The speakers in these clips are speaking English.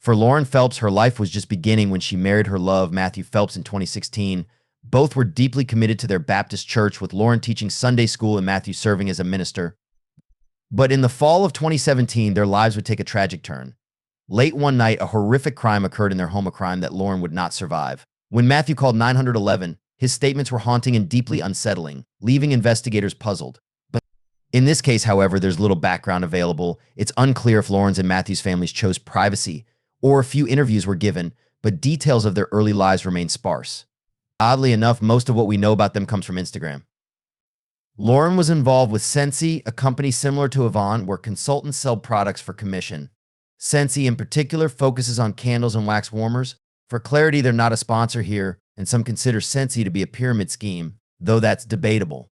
For Lauren Phelps, her life was just beginning when she married her love, Matthew Phelps, in 2016. Both were deeply committed to their Baptist church, with Lauren teaching Sunday school and Matthew serving as a minister. But in the fall of 2017, their lives would take a tragic turn. Late one night, a horrific crime occurred in their home, a crime that Lauren would not survive. When Matthew called 911, his statements were haunting and deeply unsettling, leaving investigators puzzled. But in this case, however, there's little background available. It's unclear if Lauren's and Matthew's families chose privacy, or a few interviews were given, but details of their early lives remain sparse. Oddly enough, most of what we know about them comes from Instagram. Lauren was involved with Scentsy, a company similar to Avant, where consultants sell products for commission. Scentsy in particular focuses on candles and wax warmers. For clarity, they're not a sponsor here, and some consider Scentsy to be a pyramid scheme, though that's debatable.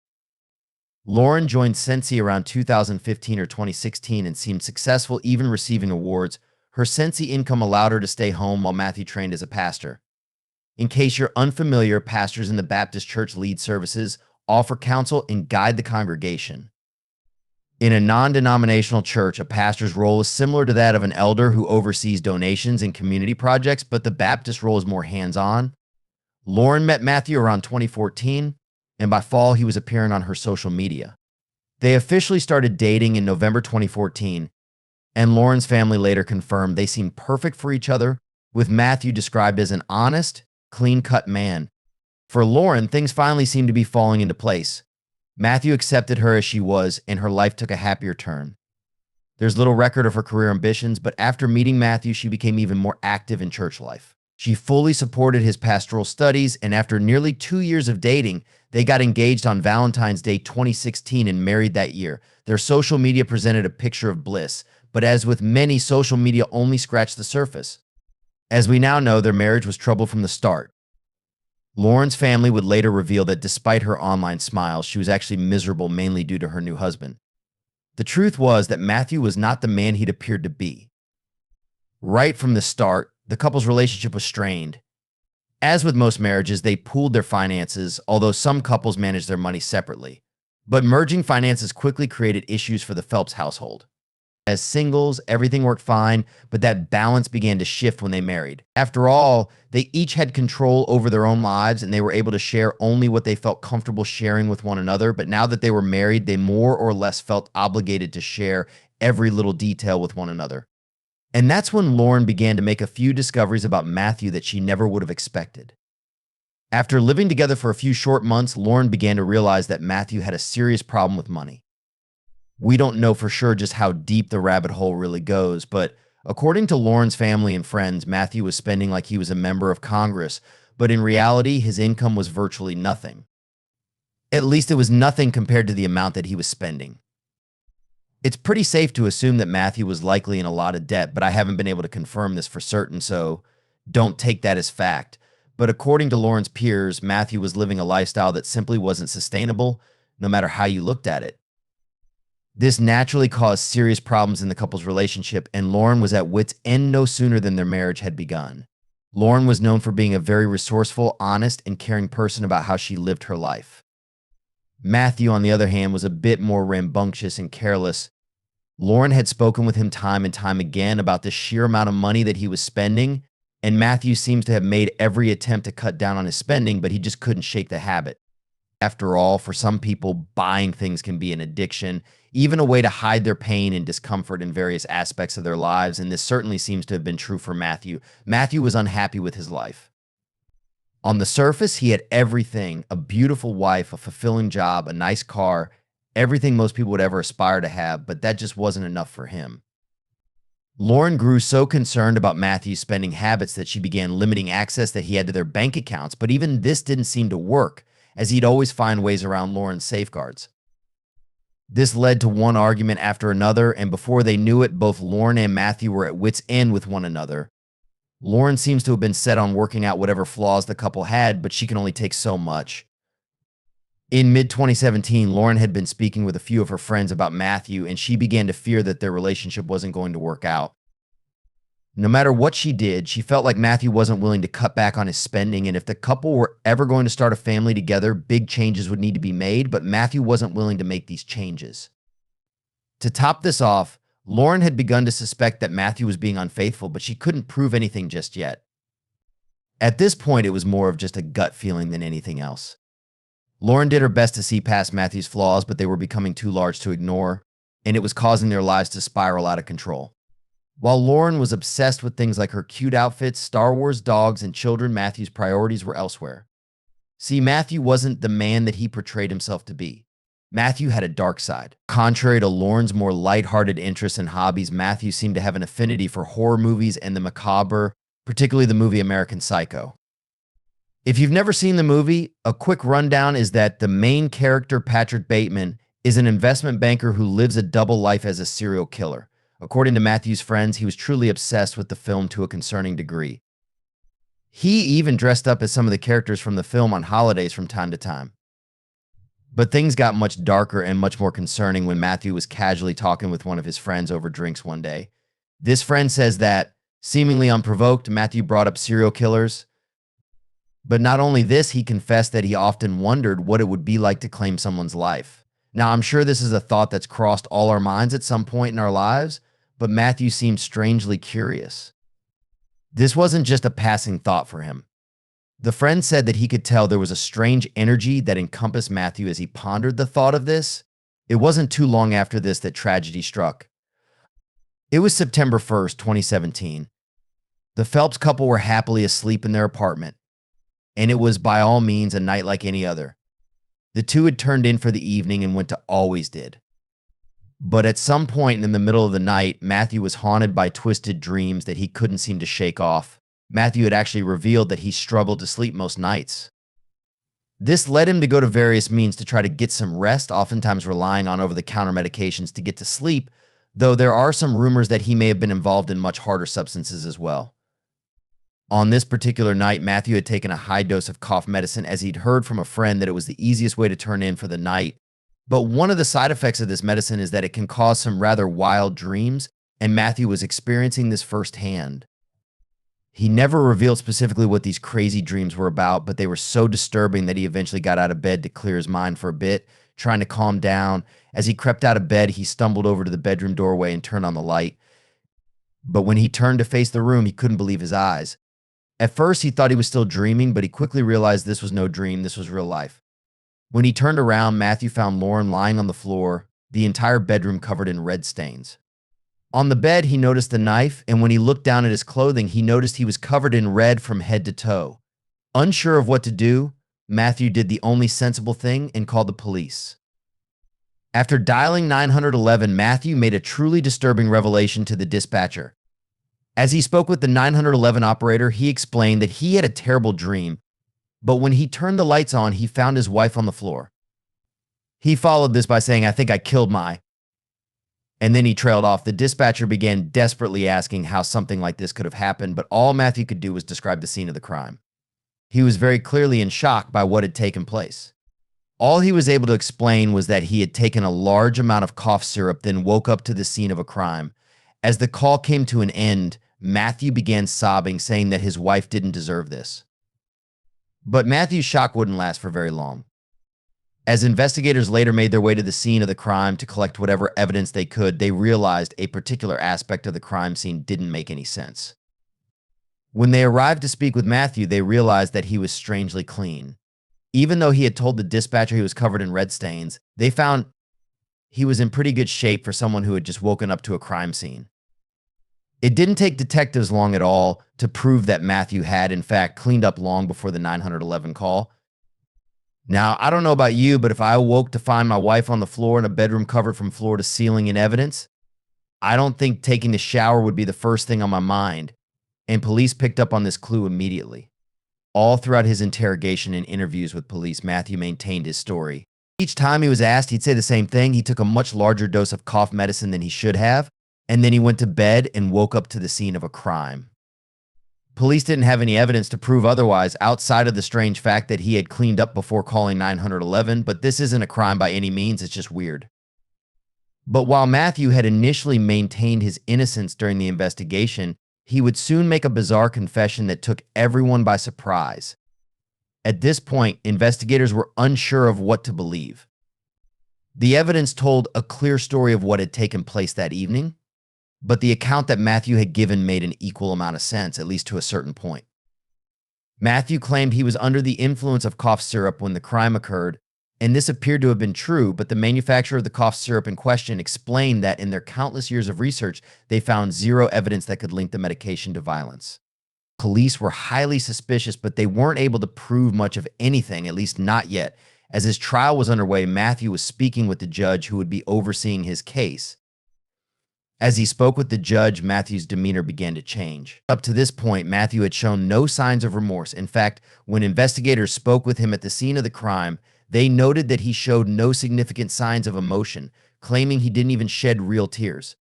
Lauren joined Scentsy around 2015 or 2016 and seemed successful, even receiving awards. Her Scentsy income allowed her to stay home while Matthew trained as a pastor. In case you're unfamiliar, pastors in the Baptist church lead services, offer counsel, and guide the congregation. In a non-denominational church, a pastor's role is similar to that of an elder who oversees donations and community projects, but the Baptist role is more hands-on. Lauren met Matthew around 2014, and by fall, he was appearing on her social media. They officially started dating in November 2014, and Lauren's family later confirmed they seemed perfect for each other, with Matthew described as an honest, clean-cut man. For Lauren, things finally seemed to be falling into place. Matthew accepted her as she was, and her life took a happier turn. There's little record of her career ambitions, but after meeting Matthew, she became even more active in church life. She fully supported his pastoral studies, and after nearly 2 years of dating, they got engaged on Valentine's Day 2016 and married that year. Their social media presented a picture of bliss, but as with many, social media only scratched the surface. As we now know, their marriage was troubled from the start. Lauren's family would later reveal that despite her online smiles, she was actually miserable, mainly due to her new husband. The truth was that Matthew was not the man he'd appeared to be. Right from the start, the couple's relationship was strained. As with most marriages, they pooled their finances, although some couples managed their money separately. But merging finances quickly created issues for the Phelps household. As singles, everything worked fine, but that balance began to shift when they married. After all, they each had control over their own lives, and they were able to share only what they felt comfortable sharing with one another. But now that they were married, they more or less felt obligated to share every little detail with one another. And that's when Lauren began to make a few discoveries about Matthew that she never would have expected. After living together for a few short months, Lauren began to realize that Matthew had a serious problem with money. We don't know for sure just how deep the rabbit hole really goes, but according to Lauren's family and friends, Matthew was spending like he was a member of Congress, but in reality, his income was virtually nothing. At least it was nothing compared to the amount that he was spending. It's pretty safe to assume that Matthew was likely in a lot of debt, but I haven't been able to confirm this for certain, so don't take that as fact. But according to Lauren's peers, Matthew was living a lifestyle that simply wasn't sustainable, no matter how you looked at it. This naturally caused serious problems in the couple's relationship, and Lauren was at wit's end no sooner than their marriage had begun. Lauren was known for being a very resourceful, honest, and caring person about how she lived her life. Matthew, on the other hand, was a bit more rambunctious and careless. Lauren had spoken with him time and time again about the sheer amount of money that he was spending, and Matthew seems to have made every attempt to cut down on his spending, but he just couldn't shake the habit. After all, for some people, buying things can be an addiction, even a way to hide their pain and discomfort in various aspects of their lives, and this certainly seems to have been true for Matthew. Matthew was unhappy with his life. On the surface, he had everything: a beautiful wife, a fulfilling job, a nice car, everything most people would ever aspire to have, but that just wasn't enough for him. Lauren grew so concerned about Matthew's spending habits that she began limiting access that he had to their bank accounts, but even this didn't seem to work, as he'd always find ways around Lauren's safeguards. This led to one argument after another, and before they knew it, both Lauren and Matthew were at wit's end with one another. Lauren seems to have been set on working out whatever flaws the couple had, but she can only take so much. In mid-2017, Lauren had been speaking with a few of her friends about Matthew, and she began to fear that their relationship wasn't going to work out. No matter what she did, she felt like Matthew wasn't willing to cut back on his spending, and if the couple were ever going to start a family together, big changes would need to be made, but Matthew wasn't willing to make these changes. To top this off, Lauren had begun to suspect that Matthew was being unfaithful, but she couldn't prove anything just yet. At this point, it was more of just a gut feeling than anything else. Lauren did her best to see past Matthew's flaws, but they were becoming too large to ignore, and it was causing their lives to spiral out of control. While Lauren was obsessed with things like her cute outfits, Star Wars dogs, and children, Matthew's priorities were elsewhere. See, Matthew wasn't the man that he portrayed himself to be. Matthew had a dark side. Contrary to Lauren's more lighthearted interests and hobbies, Matthew seemed to have an affinity for horror movies and the macabre, particularly the movie American Psycho. If you've never seen the movie, a quick rundown is that the main character, Patrick Bateman, is an investment banker who lives a double life as a serial killer. According to Matthew's friends, he was truly obsessed with the film to a concerning degree. He even dressed up as some of the characters from the film on holidays from time to time. But things got much darker and much more concerning when Matthew was casually talking with one of his friends over drinks one day. This friend says that, seemingly unprovoked, Matthew brought up serial killers. But not only this, he confessed that he often wondered what it would be like to claim someone's life. Now, I'm sure this is a thought that's crossed all our minds at some point in our lives, but Matthew seemed strangely curious. This wasn't just a passing thought for him. The friend said that he could tell there was a strange energy that encompassed Matthew as he pondered the thought of this. It wasn't too long after this that tragedy struck. It was September 1st, 2017. The Phelps couple were happily asleep in their apartment, and it was by all means a night like any other. The two had turned in for the evening and went to Always Did. But at some point in the middle of the night, Matthew was haunted by twisted dreams that he couldn't seem to shake off. Matthew had actually revealed that he struggled to sleep most nights. This led him to go to various means to try to get some rest, oftentimes relying on over-the-counter medications to get to sleep, though there are some rumors that he may have been involved in much harder substances as well. On this particular night, Matthew had taken a high dose of cough medicine as he'd heard from a friend that it was the easiest way to turn in for the night. But one of the side effects of this medicine is that it can cause some rather wild dreams, and Matthew was experiencing this firsthand. He never revealed specifically what these crazy dreams were about, but they were so disturbing that he eventually got out of bed to clear his mind for a bit, trying to calm down. As he crept out of bed, he stumbled over to the bedroom doorway and turned on the light. But when he turned to face the room, he couldn't believe his eyes. At first, he thought he was still dreaming, but he quickly realized this was no dream, this was real life. When he turned around, Matthew found Lauren lying on the floor, the entire bedroom covered in red stains. On the bed, he noticed the knife, and when he looked down at his clothing, he noticed he was covered in red from head to toe. Unsure of what to do, Matthew did the only sensible thing and called the police. After dialing 911, Matthew made a truly disturbing revelation to the dispatcher. As he spoke with the 911 operator, he explained that he had a terrible dream, but when he turned the lights on, he found his wife on the floor. He followed this by saying, "I think I killed my..." And then he trailed off. The dispatcher began desperately asking how something like this could have happened, but all Matthew could do was describe the scene of the crime. He was very clearly in shock by what had taken place. All he was able to explain was that he had taken a large amount of cough syrup, then woke up to the scene of a crime. As the call came to an end, Matthew began sobbing, saying that his wife didn't deserve this. But Matthew's shock wouldn't last for very long. As investigators later made their way to the scene of the crime to collect whatever evidence they could, they realized a particular aspect of the crime scene didn't make any sense. When they arrived to speak with Matthew, they realized that he was strangely clean. Even though he had told the dispatcher he was covered in red stains, they found he was in pretty good shape for someone who had just woken up to a crime scene. It didn't take detectives long at all to prove that Matthew had, in fact, cleaned up long before the 911 call. Now, I don't know about you, but if I awoke to find my wife on the floor in a bedroom covered from floor to ceiling in evidence, I don't think taking a shower would be the first thing on my mind, and police picked up on this clue immediately. All throughout his interrogation and interviews with police, Matthew maintained his story. Each time he was asked, he'd say the same thing. He took a much larger dose of cough medicine than he should have, and then he went to bed and woke up to the scene of a crime. Police didn't have any evidence to prove otherwise outside of the strange fact that he had cleaned up before calling 911, but this isn't a crime by any means, it's just weird. But while Matthew had initially maintained his innocence during the investigation, he would soon make a bizarre confession that took everyone by surprise. At this point, investigators were unsure of what to believe. The evidence told a clear story of what had taken place that evening, but the account that Matthew had given made an equal amount of sense, at least to a certain point. Matthew claimed he was under the influence of cough syrup when the crime occurred, and this appeared to have been true, but the manufacturer of the cough syrup in question explained that in their countless years of research, they found zero evidence that could link the medication to violence. Police were highly suspicious, but they weren't able to prove much of anything, at least not yet. As his trial was underway, Matthew was speaking with the judge who would be overseeing his case. As he spoke with the judge, Matthew's demeanor began to change. Up to this point, Matthew had shown no signs of remorse. In fact, when investigators spoke with him at the scene of the crime, they noted that he showed no significant signs of emotion, claiming he didn't even shed real tears.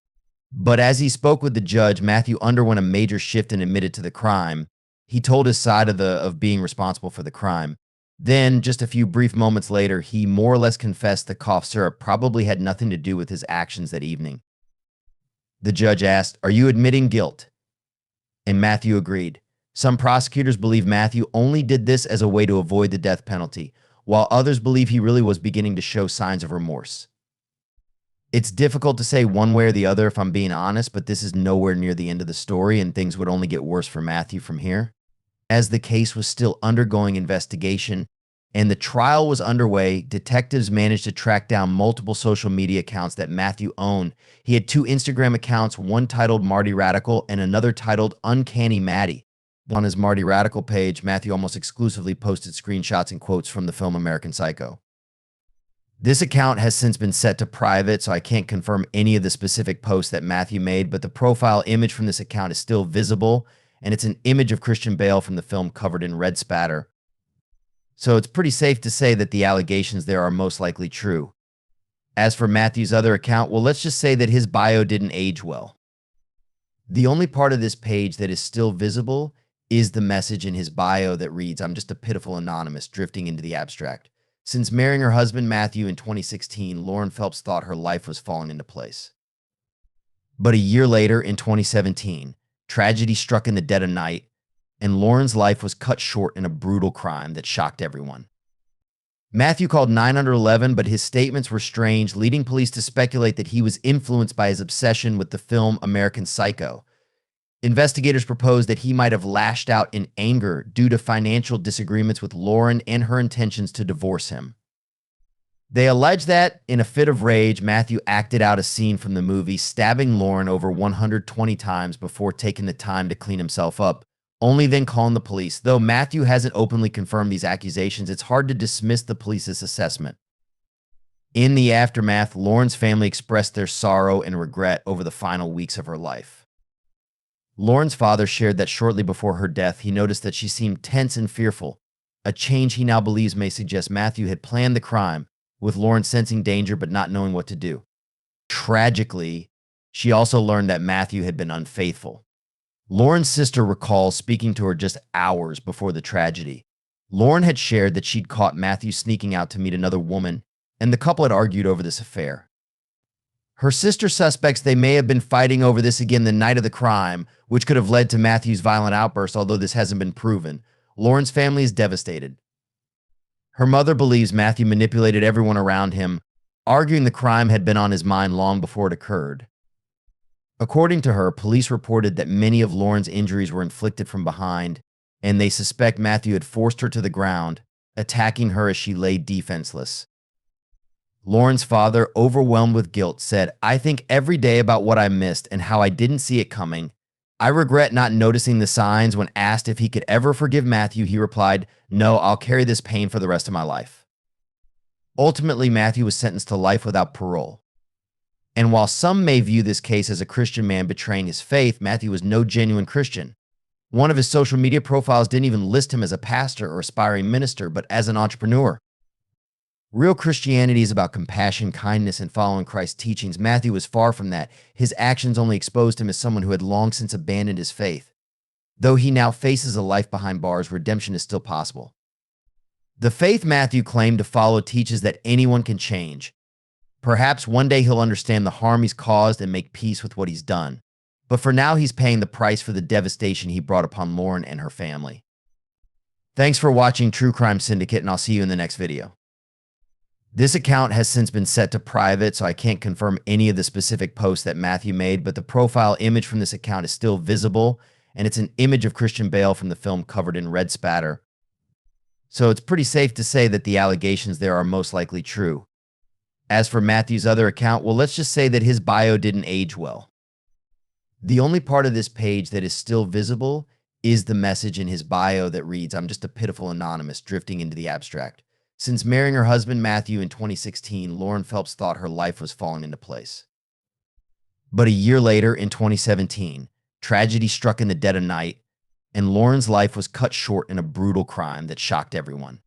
But as he spoke with the judge, Matthew underwent a major shift and admitted to the crime. He told his side of being responsible for the crime. Then, just a few brief moments later, he more or less confessed the cough syrup probably had nothing to do with his actions that evening. The judge asked, "Are you admitting guilt?" And Matthew agreed. Some prosecutors believe Matthew only did this as a way to avoid the death penalty, while others believe he really was beginning to show signs of remorse. It's difficult to say one way or the other if I'm being honest, but this is nowhere near the end of the story, and things would only get worse for Matthew from here. As the case was still undergoing investigation and the trial was underway, detectives managed to track down multiple social media accounts that Matthew owned. He had two Instagram accounts, one titled Marty Radical and another titled Uncanny Matty. On his Marty Radical page, Matthew almost exclusively posted screenshots and quotes from the film American Psycho. This account has since been set to private, so I can't confirm any of the specific posts that Matthew made, but the profile image from this account is still visible, and it's an image of Christian Bale from the film covered in red spatter. So it's pretty safe to say that the allegations there are most likely true. As for Matthew's other account, well, let's just say that his bio didn't age well. The only part of this page that is still visible is the message in his bio that reads, "I'm just a pitiful anonymous drifting into the abstract. Since marrying her husband Matthew in 2016, Lauren Phelps thought her life was falling into place." But a year later, in 2017, tragedy struck in the dead of night, and Lauren's life was cut short in a brutal crime that shocked everyone. Matthew called 911, but his statements were strange, leading police to speculate that he was influenced by his obsession with the film American Psycho. Investigators proposed that he might have lashed out in anger due to financial disagreements with Lauren and her intentions to divorce him. They alleged that, in a fit of rage, Matthew acted out a scene from the movie, stabbing Lauren over 120 times before taking the time to clean himself up, only then calling the police. Though Matthew hasn't openly confirmed these accusations, it's hard to dismiss the police's assessment. In the aftermath, Lauren's family expressed their sorrow and regret over the final weeks of her life. Lauren's father shared that shortly before her death, he noticed that she seemed tense and fearful, a change he now believes may suggest Matthew had planned the crime, with Lauren sensing danger but not knowing what to do. Tragically, she also learned that Matthew had been unfaithful. Lauren's sister recalls speaking to her just hours before the tragedy. Lauren had shared that she'd caught Matthew sneaking out to meet another woman, and the couple had argued over this affair. Her sister suspects they may have been fighting over this again the night of the crime, which could have led to Matthew's violent outburst, although this hasn't been proven. Lauren's family is devastated. Her mother believes Matthew manipulated everyone around him, arguing the crime had been on his mind long before it occurred. According to her, police reported that many of Lauren's injuries were inflicted from behind, and they suspect Matthew had forced her to the ground, attacking her as she lay defenseless. Lauren's father, overwhelmed with guilt, said, "I think every day about what I missed and how I didn't see it coming. I regret not noticing the signs." When asked if he could ever forgive Matthew, he replied, "No, I'll carry this pain for the rest of my life." Ultimately, Matthew was sentenced to life without parole. And while some may view this case as a Christian man betraying his faith, Matthew was no genuine Christian. One of his social media profiles didn't even list him as a pastor or aspiring minister, but as an entrepreneur. Real Christianity is about compassion, kindness, and following Christ's teachings. Matthew was far from that. His actions only exposed him as someone who had long since abandoned his faith. Though he now faces a life behind bars, redemption is still possible. The faith Matthew claimed to follow teaches that anyone can change. Perhaps one day he'll understand the harm he's caused and make peace with what he's done. But for now, he's paying the price for the devastation he brought upon Lauren and her family. Thanks for watching True Crime Syndicate, and I'll see you in the next video. This account has since been set to private, so I can't confirm any of the specific posts that Matthew made, but the profile image from this account is still visible, and it's an image of Christian Bale from the film covered in red spatter. So it's pretty safe to say that the allegations there are most likely true. As for Matthew's other account, well, let's just say that his bio didn't age well. The only part of this page that is still visible is the message in his bio that reads, "I'm just a pitiful anonymous drifting into the abstract." Since marrying her husband Matthew in 2016, Lauren Phelps thought her life was falling into place. But a year later, in 2017, tragedy struck in the dead of night, and Lauren's life was cut short in a brutal crime that shocked everyone.